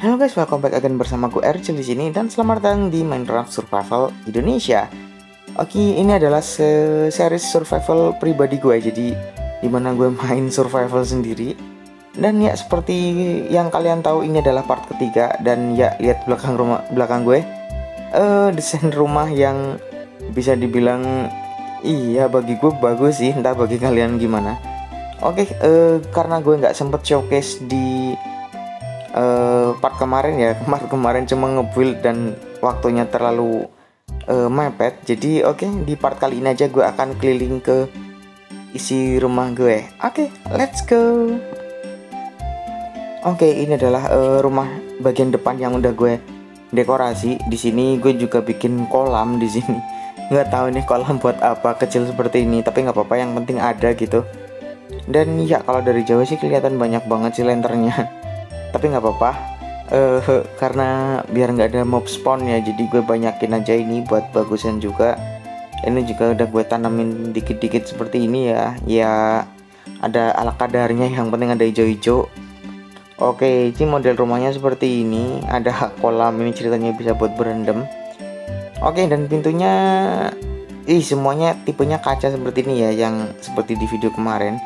Halo guys, welcome back again bersama gue Ercil di sini dan selamat datang di Minecraft Survival Indonesia. Oke, ini adalah series survival pribadi gue, jadi dimana gue main survival sendiri. Dan ya seperti yang kalian tahu, ini adalah part ketiga. Dan ya lihat belakang gue, desain rumah yang bisa dibilang iya bagi gue bagus sih, entah bagi kalian gimana. Oke, karena gue nggak sempet showcase di part kemarin ya, kemarin cuma nge-build dan waktunya terlalu mepet. Jadi oke, di part kali ini aja gue akan keliling ke isi rumah gue. Oke, let's go. Oke, ini adalah rumah bagian depan yang udah gue dekorasi. Di sini gue juga bikin kolam di sini. Nggak tahu nih kolam buat apa, kecil seperti ini, tapi nggak apa-apa, yang penting ada gitu. Dan ya kalau dari jauh sih kelihatan banyak banget sih lanternnya. Tapi nggak apa-apa, karena biar nggak ada mob spawn ya, jadi gue banyakin aja ini buat bagusan juga. Ini juga udah gue tanamin dikit-dikit seperti ini ya. Ya ada ala kadarnya, yang penting ada hijau-hijau. Oke, ini model rumahnya seperti ini. Ada kolam, ini ceritanya bisa buat berendam. Oke, dan pintunya semuanya tipenya kaca seperti ini ya, yang seperti di video kemarin.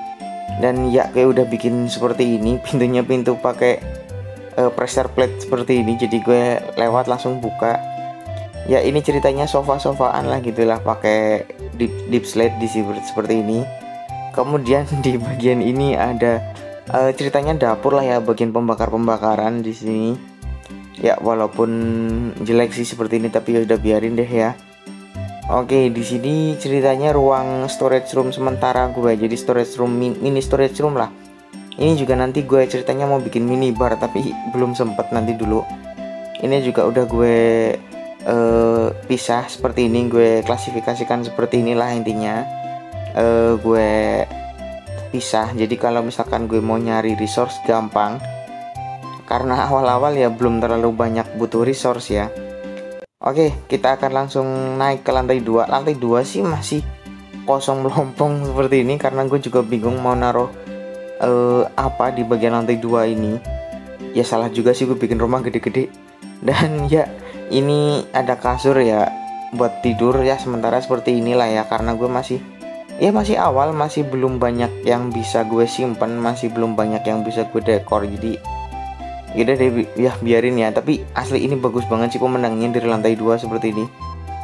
Dan ya kayak udah bikin seperti ini, pintunya pintu pakai pressure plate seperti ini, jadi gue lewat langsung buka. Ya ini ceritanya sofa-sofaan lah gitulah, pakai deep slate di sini seperti ini. Kemudian di bagian ini ada ceritanya dapur lah ya, bagian pembakaran di sini. Ya walaupun jelek sih seperti ini, tapi ya udah biarin deh ya. Oke, di sini ceritanya ruang storage room sementara gue, jadi storage room mini storage room lah. Ini juga nanti gue ceritanya mau bikin mini bar, tapi belum sempet, nanti dulu. Ini juga udah gue pisah seperti ini, gue klasifikasikan seperti inilah intinya. Gue pisah, jadi kalau misalkan gue mau nyari resource gampang, karena awal-awal ya belum terlalu banyak butuh resource ya. Oke, kita akan langsung naik ke lantai 2. Lantai 2 sih masih kosong melompong seperti ini, karena gue juga bingung mau naruh apa di bagian lantai 2 ini. Ya salah juga sih gue bikin rumah gede-gede. Dan ya ini ada kasur ya buat tidur ya, sementara seperti inilah ya, karena gue masih awal, masih belum banyak yang bisa gue simpen, masih belum banyak yang bisa gue dekor, jadi udah deh ya biarin ya. Tapi asli ini bagus banget sih pemandangannya dari lantai 2 seperti ini.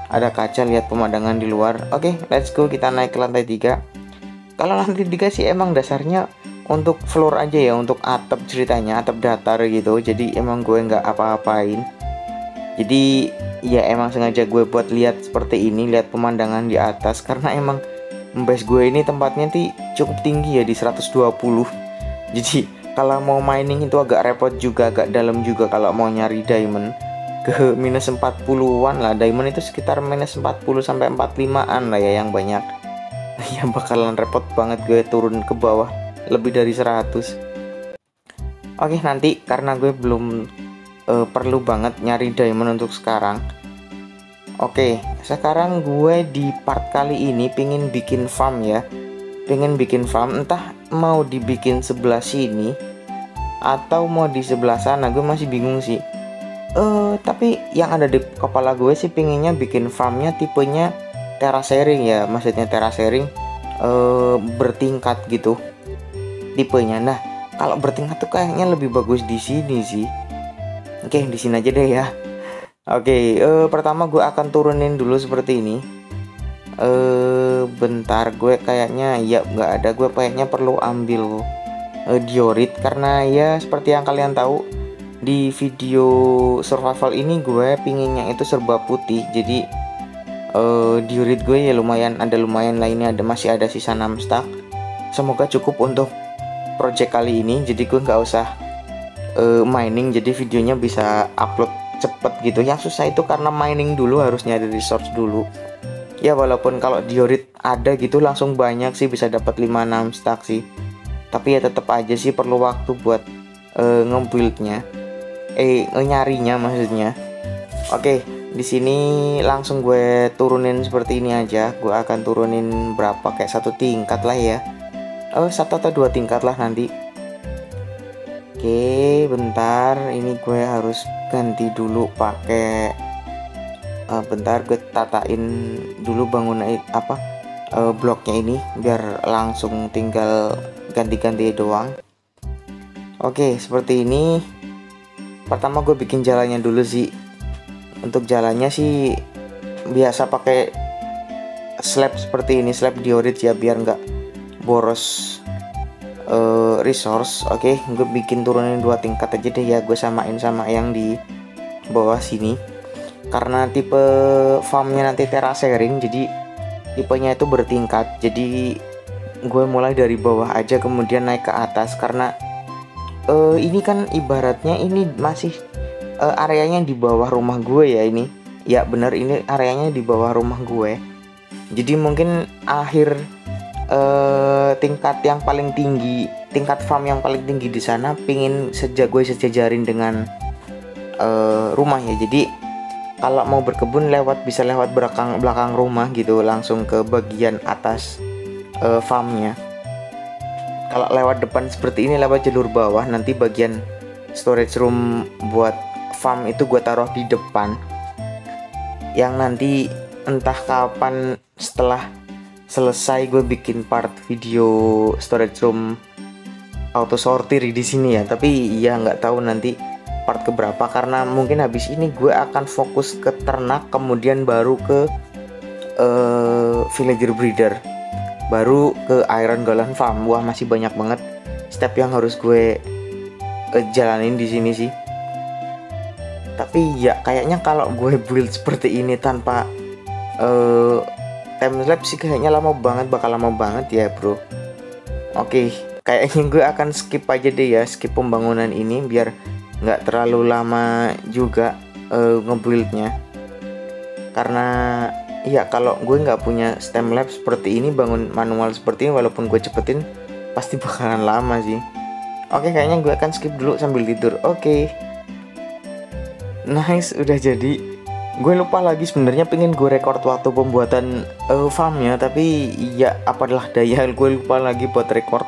Ada kaca, lihat pemandangan di luar. Oke, let's go, kita naik ke lantai 3. Kalau lantai 3 sih emang dasarnya untuk floor aja ya, untuk atap ceritanya, atap datar gitu. Jadi emang gue nggak apa-apain. Jadi ya emang sengaja gue buat lihat seperti ini, lihat pemandangan di atas, karena emang base gue ini tempatnya cukup tinggi ya, di 120. Jadi kalau mau mining itu agak repot juga, agak dalam juga kalau mau nyari diamond. Ke minus 40-an lah, diamond itu sekitar minus 40 sampai 45-an lah ya yang banyak. Ya bakalan repot banget gue turun ke bawah lebih dari 100. Oke, nanti karena gue belum perlu banget nyari diamond untuk sekarang. Oke, sekarang gue di part kali ini pengen bikin farm ya. Pengen bikin farm, entah mau dibikin sebelah sini atau mau di sebelah sana, gue masih bingung sih. Tapi yang ada di kepala gue sih pengennya bikin farmnya tipenya terracing ya, maksudnya terracing bertingkat gitu tipenya. Nah kalau bertingkat tuh kayaknya lebih bagus di sini sih. Oke, di sini aja deh ya. Oke, pertama gue akan turunin dulu seperti ini. Bentar, gue kayaknya ya nggak ada, gue kayaknya perlu ambil diorit, karena ya seperti yang kalian tahu di video survival ini gue pinginnya itu serba putih. Jadi diorit gue ya lumayan lainnya, masih ada sisa 6 stack. Semoga cukup untuk project kali ini, jadi gue nggak usah mining, jadi videonya bisa upload cepet gitu. Yang susah itu karena mining dulu, harus nyari resource dulu. Ya walaupun kalau diorit ada gitu langsung banyak sih, bisa dapat 5-6 stack sih. Tapi ya tetap aja sih perlu waktu buat nge-buildnya, nyarinya maksudnya. Oke, di sini langsung gue turunin seperti ini aja. Gue akan turunin berapa, kayak 1 tingkat lah ya. 1 atau 2 tingkat lah nanti. Oke, bentar, ini gue harus ganti dulu pakai bentar gue tatain dulu bangunan bloknya ini biar langsung tinggal ganti-ganti doang. Oke, seperti ini. Pertama gue bikin jalannya dulu sih. Untuk jalannya sih biasa pakai slab seperti ini, slab diorit ya, biar nggak boros resource. Oke, gue bikin turunin 2 tingkat aja deh ya, gue samain sama yang di bawah sini. Karena tipe farmnya nanti terasering, jadi tipenya itu bertingkat. Jadi gue mulai dari bawah aja kemudian naik ke atas, karena ini kan ibaratnya ini masih areanya di bawah rumah gue ya ini. Ya bener, ini areanya di bawah rumah gue. Jadi mungkin akhir tingkat yang paling tinggi, tingkat farm yang paling tinggi di sana pingin gue sejajarin dengan rumah ya. Jadi kalau mau berkebun bisa lewat belakang rumah gitu, langsung ke bagian atas farmnya. Kalau lewat depan seperti ini, lewat jalur bawah, nanti bagian storage room buat farm itu gue taruh di depan. Yang nanti entah kapan setelah selesai gue bikin part video storage room auto sortir di sini ya. Tapi ya nggak tahu nanti part keberapa, karena mungkin habis ini gue akan fokus ke ternak, kemudian baru ke villager breeder, baru ke iron golem farm. Wah, masih banyak banget step yang harus gue jalanin di sini sih. Tapi ya kayaknya kalau gue build seperti ini tanpa time lapse sih kayaknya bakal lama banget ya bro. Oke, kayaknya gue akan skip aja deh ya, skip pembangunan ini biar nggak terlalu lama juga ngebuildnya. Karena ya kalau gue nggak punya time lapse seperti ini, bangun manual seperti ini, walaupun gue cepetin pasti bakalan lama sih. Oke, kayaknya gue akan skip dulu sambil tidur. Oke. Nice, udah jadi. Gue lupa lagi sebenarnya pengen gue record waktu pembuatan farmnya, tapi ya apalah daya, gue lupa lagi buat record.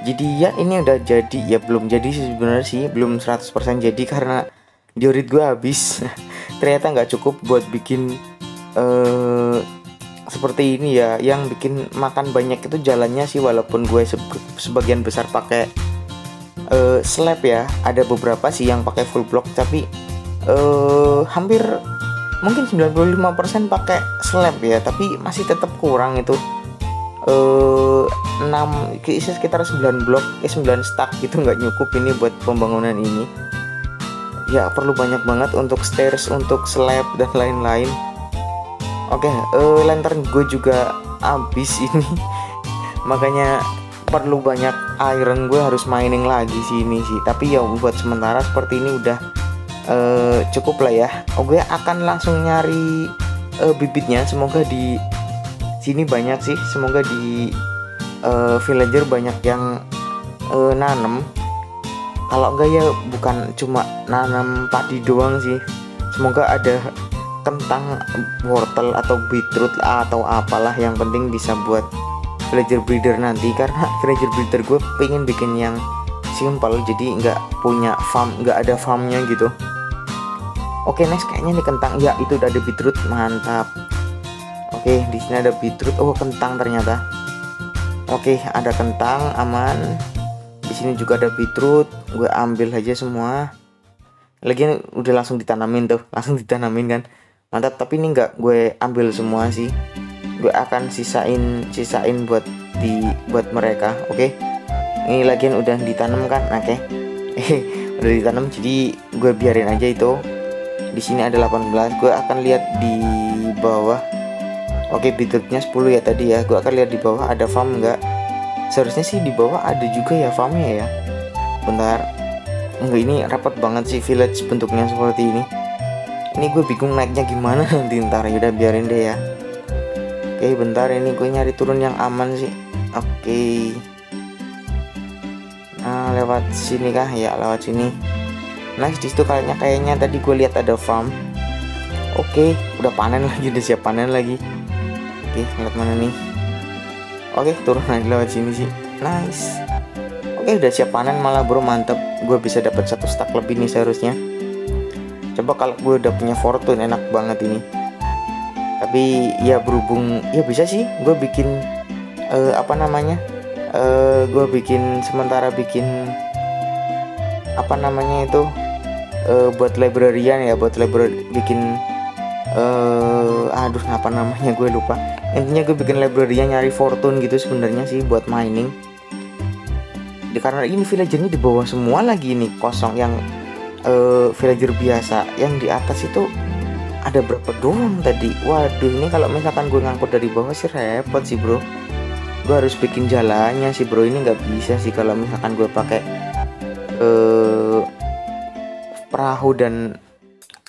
Jadi ya ini udah jadi, ya belum jadi sih sebenarnya sih, belum 100% jadi karena diorit gue habis. Ternyata nggak cukup buat bikin seperti ini ya. Yang bikin makan banyak itu jalannya sih, walaupun gue sebagian besar pakai slab ya. Ada beberapa sih yang pakai full block, tapi hampir mungkin 95% pakai slab ya, tapi masih tetap kurang itu. 6 sekitar 9 blok 9 stack gitu, nggak nyukup ini buat pembangunan ini ya. Perlu banyak banget untuk stairs, untuk slab dan lain-lain. Oke, lantern gue juga habis ini makanya perlu banyak iron, gue harus mining lagi sini sih. Tapi ya buat sementara seperti ini udah cukup lah ya. Gue akan langsung nyari bibitnya, semoga di sini banyak sih, semoga di villager banyak yang nanem. Kalau enggak ya bukan cuma nanam padi doang sih, semoga ada kentang, wortel atau beetroot atau apalah, yang penting bisa buat villager breeder nanti. Karena villager breeder gue pengen bikin yang simple, jadi nggak punya farm, nggak ada farmnya gitu. Oke, next kayaknya nih kentang. Ya, itu udah ada beetroot, mantap. Oke, di sini ada beetroot. Oh, kentang ternyata. Oke, ada kentang, aman. Di sini juga ada beetroot. Gue ambil aja semua. Lagian udah langsung ditanamin tuh, langsung ditanamin kan. Mantap, tapi ini nggak gue ambil semua sih. Gue akan sisain buat mereka. Oke. Ini lagian udah ditanam kan. Oke. Udah ditanam, jadi gue biarin aja itu. Di sini ada 18. Gue akan lihat di bawah. Oke, beetrootnya 10 ya tadi ya. Gue akan lihat di bawah ada farm nggak. Seharusnya sih di bawah ada juga ya farmnya ya. Bentar. Enggak, ini rapat banget sih village bentuknya seperti ini. Ini gue bingung naiknya gimana nanti ntar. Yaudah biarin deh ya. Oke, bentar, ini gue nyari turun yang aman sih. Oke. Nah, lewat sini kah? Ya, lewat sini. Nice, di situ kayaknya tadi gue lihat ada farm. Oke, udah panen lagi, udah siap panen lagi. Oke, lihat mana nih? Oke, turun lagi lewat sini sih. Nice. Oke, Oke, udah siap panen malah bro, mantep. Gue bisa dapat 1 stack lebih nih seharusnya. Coba kalau gue udah punya fortune enak banget ini. Tapi ya berhubung ya bisa sih gue bikin apa namanya, gue bikin sementara bikin apa namanya itu, buat librarian ya, buat library, bikin aduh apa namanya gue lupa. Intinya gue bikin librarian nyari fortune gitu sebenarnya sih buat mining. Karena ini villagernya di bawah semua lagi nih, kosong. Yang villager biasa yang di atas itu ada berapa doang tadi. Waduh, ini kalau misalkan gue ngangkut dari bawah sih repot sih bro. Gue harus bikin jalannya sih bro, ini nggak bisa sih kalau misalkan gue pakai perahu dan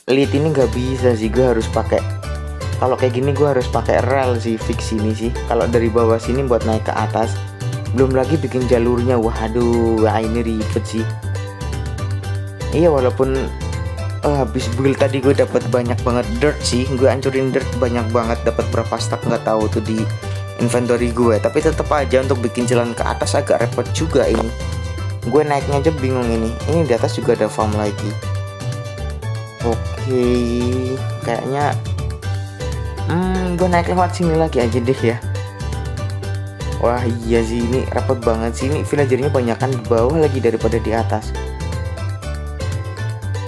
lead ini nggak bisa sih. Gue harus pakai, kalau kayak gini gue harus pakai rel sih, fix ini sih. Kalau dari bawah sini buat naik ke atas, belum lagi bikin jalurnya. Waduh, wah ini ribet sih. Iya, walaupun habis build tadi gue dapat banyak banget dirt sih. Gue hancurin dirt banyak banget, dapat berapa stack nggak tahu tuh di inventory gue. Tapi tetap aja untuk bikin jalan ke atas agak repot juga ini. Gue naiknya aja bingung ini. Ini di atas juga ada farm lagi. Oke, kayaknya gue naik lewat sini lagi aja deh ya. Wah iya sih, ini repot banget sih. Ini villagernya banyakan di bawah lagi daripada di atas.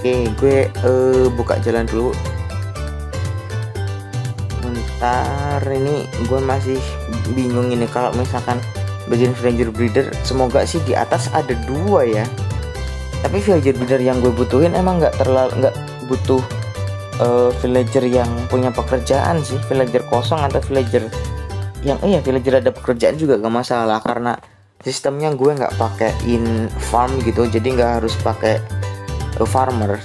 Oke, gue buka jalan dulu. Bentar, ini gue masih bingung ini kalau misalkan bikin villager breeder. Semoga sih di atas ada 2 ya. Tapi villager breeder yang gue butuhin emang nggak butuh villager yang punya pekerjaan sih. Villager kosong atau villager yang villager ada pekerjaan juga gak masalah, karena sistemnya gue nggak pakein farm gitu, jadi nggak harus pakai farmer.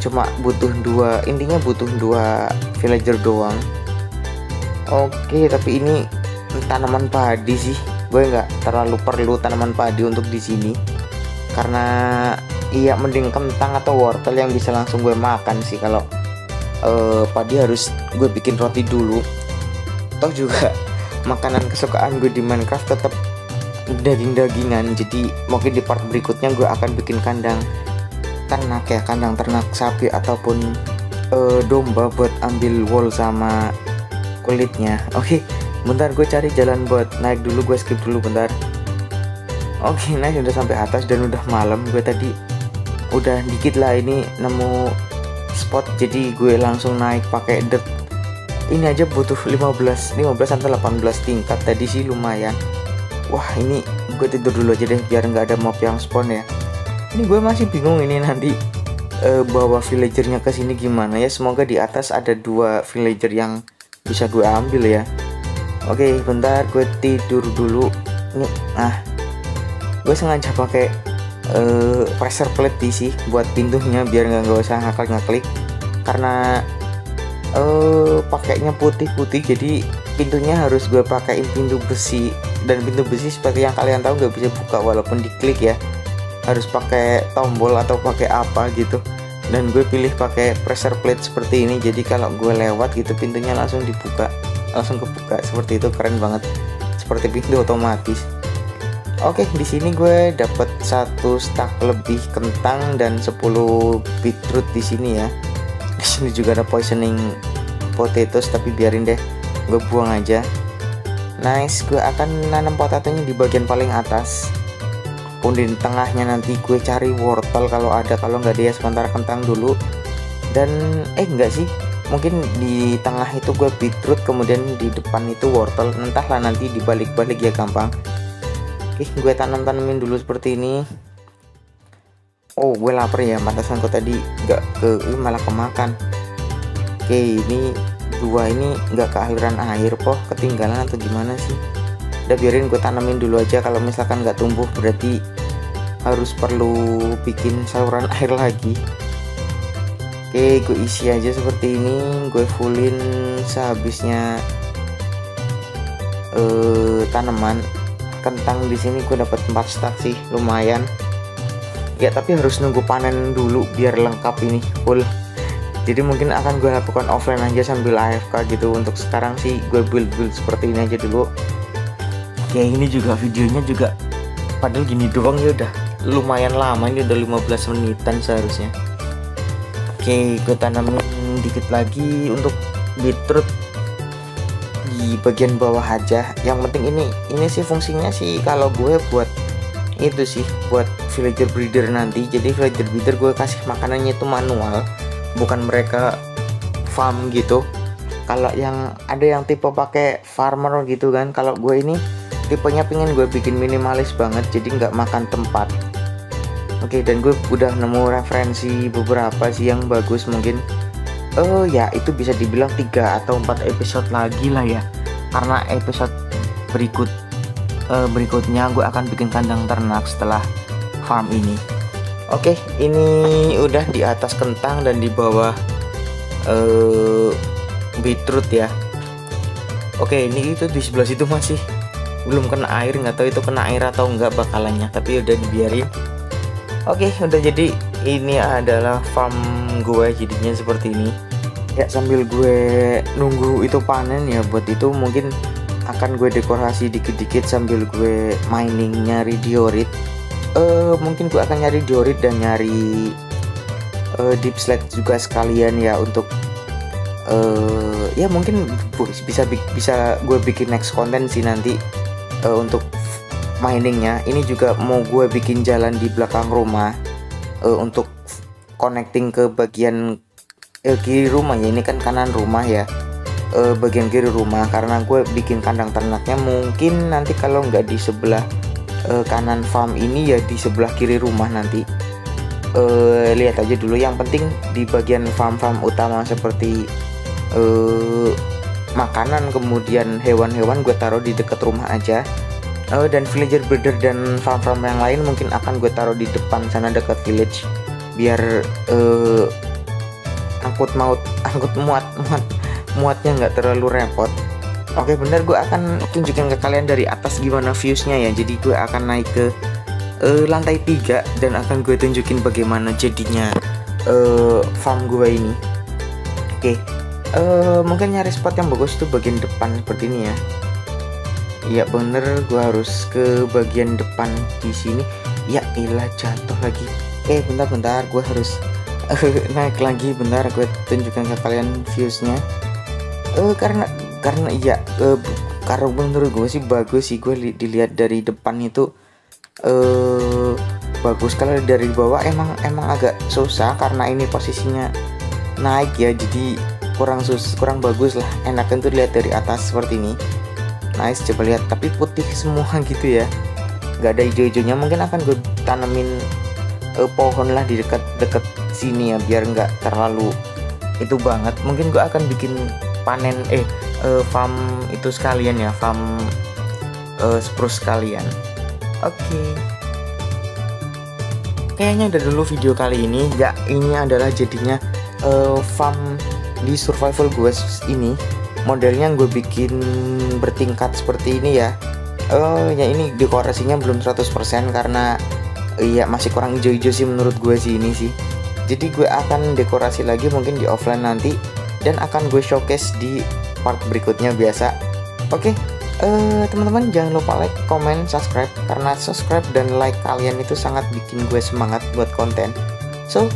Cuma butuh 2, intinya butuh 2 villager doang. Oke, tapi ini tanaman padi sih, gue nggak terlalu perlu tanaman padi untuk di sini, karena iya mending kentang atau wortel yang bisa langsung gue makan sih. Kalau padi harus gue bikin roti dulu. Toh juga makanan kesukaan gue di Minecraft tetap daging-dagingan. Jadi mungkin di part berikutnya gue akan bikin kandang ternak ya, kandang ternak sapi ataupun domba buat ambil wool sama kulitnya. Oke, bentar gue cari jalan buat naik dulu, gue skip dulu bentar. Oke, naik udah sampai atas dan udah malam. Gue tadi udah dikit lah ini nemu spot, jadi gue langsung naik pakai dirt. Ini aja butuh 15 atau 18 tingkat tadi sih, lumayan. Wah, ini gue tidur dulu aja deh biar nggak ada mob yang spawn ya. Ini gue masih bingung ini nanti bawa villagernya ke sini gimana ya. Semoga di atas ada 2 villager yang bisa gue ambil ya. Oke, bentar gue tidur dulu. Ini gue sengaja pakai pressure plate sih buat pintunya biar nggak usah ngaklik, karena pakainya putih-putih, jadi pintunya harus gue pakaiin pintu besi. Dan pintu besi seperti yang kalian tahu nggak bisa buka walaupun diklik ya, harus pakai tombol atau pakai apa gitu. Dan gue pilih pakai pressure plate seperti ini, jadi kalau gue lewat gitu pintunya langsung dibuka, langsung kebuka seperti itu. Keren banget, seperti pintu otomatis. Oke, di sini gue dapat 1 stack lebih kentang dan 10 beetroot di sini ya. Di sini juga ada poisoning potatoes, tapi biarin deh, gue buang aja. Nice, gue akan nanam potatonya di bagian paling atas. Kemudian di tengahnya nanti gue cari wortel kalau ada, kalau nggak ada ya sementara kentang dulu. Dan enggak sih, mungkin di tengah itu gue beetroot, kemudian di depan itu wortel. Entahlah, nanti dibalik-balik ya, gampang. Oke, gue tanemin dulu seperti ini. Oh, gue lapar ya, pantasan gue tadi malah kemakan. Oke, ini 2 ini nggak kealiran air, ketinggalan atau gimana sih? Udah biarin gue tanemin dulu aja. Kalau misalkan nggak tumbuh berarti harus perlu bikin saluran air lagi. Oke, gue isi aja seperti ini. Gue fullin sehabisnya tanaman. Kentang di sini gue dapat 4 stack sih, lumayan. Ya, tapi harus nunggu panen dulu biar lengkap ini full. Jadi mungkin akan gue lakukan offline aja sambil AFK gitu. Untuk sekarang sih gue build seperti ini aja dulu. Oke, ini juga videonya juga Padahal gini doang ya udah lumayan lama, ini udah 15 menitan seharusnya. Oke, gue tanamin dikit lagi untuk beetroot di bagian bawah aja. Yang penting ini sih fungsinya sih kalau gue buat itu sih, buat villager breeder nanti. Jadi villager breeder gue kasih makanannya itu manual, bukan mereka farm gitu. Kalau yang ada yang tipe pakai farmer gitu kan, kalau gue ini tipenya pengen gue bikin minimalis banget, jadi nggak makan tempat. Oke, dan gue udah nemu referensi beberapa sih yang bagus. Mungkin ya itu bisa dibilang 3 atau 4 episode lagi lah ya, karena episode berikutnya gue akan bikin kandang ternak setelah farm ini. Oke, ini udah di atas kentang dan di bawah beetroot ya. Oke, ini itu di sebelah situ masih belum kena air, nggak tahu itu kena air atau enggak bakalannya, tapi udah dibiarin. Oke, udah jadi ini adalah farm gue jadinya seperti ini. Ya, sambil gue nunggu itu panen ya, buat itu mungkin akan gue dekorasi dikit-dikit sambil gue mining nyari diorit. Mungkin gue akan nyari diorit dan nyari deep slate juga sekalian ya, untuk ya mungkin bisa gue bikin next konten sih nanti untuk miningnya. Ini juga mau gue bikin jalan di belakang rumah untuk connecting ke bagian kiri rumah ya. Ini kan kanan rumah ya, bagian kiri rumah, karena gue bikin kandang ternaknya mungkin nanti kalau nggak di sebelah kanan farm ini ya di sebelah kiri rumah nanti. Lihat aja dulu, yang penting di bagian farm-farm utama seperti makanan kemudian hewan-hewan gue taruh di dekat rumah aja. Dan villager breeder dan farm-farm yang lain mungkin akan gue taruh di depan sana dekat village, biar muatnya nggak terlalu repot. Oke, bener, gue akan tunjukin ke kalian dari atas gimana viewsnya ya. Jadi gue akan naik ke lantai 3 dan akan gue tunjukin bagaimana jadinya farm gue ini. Oke, mungkin nyari spot yang bagus tuh bagian depan seperti ini ya. Iya bener, gue harus ke bagian depan di sini. Ya ilah, jatuh lagi. Bentar, gue harus naik lagi. Bentar, gue tunjukkan ke kalian viewsnya. Karena menurut gue sih bagus sih. Gue dilihat dari depan itu bagus. Kalau dari bawah emang agak susah karena ini posisinya naik ya, jadi kurang bagus lah. Enakan tuh lihat dari atas seperti ini. Nice, coba lihat, tapi putih semua gitu ya, nggak ada hijau-hijaunya. Mungkin akan gue tanemin pohon lah di dekat sini ya, biar nggak terlalu itu banget. Mungkin gue akan bikin panen farm itu sekalian ya, farm spruce sekalian. Oke. Kayaknya udah dulu video kali ini ya. Ini adalah jadinya farm di survival gue ini. Modelnya gue bikin bertingkat seperti ini ya. Ya ini dekorasinya belum 100% karena ya masih kurang hijau-hijau sih menurut gue sih ini sih. Jadi gue akan dekorasi lagi mungkin di offline nanti, dan akan gue showcase di part berikutnya biasa. Oke, teman-teman jangan lupa like, comment, subscribe, karena subscribe dan like kalian itu sangat bikin gue semangat buat konten. So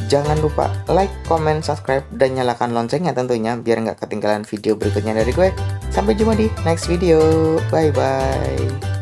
jangan lupa like, comment, subscribe, dan nyalakan loncengnya tentunya biar nggak ketinggalan video berikutnya dari gue. Sampai jumpa di next video. Bye bye.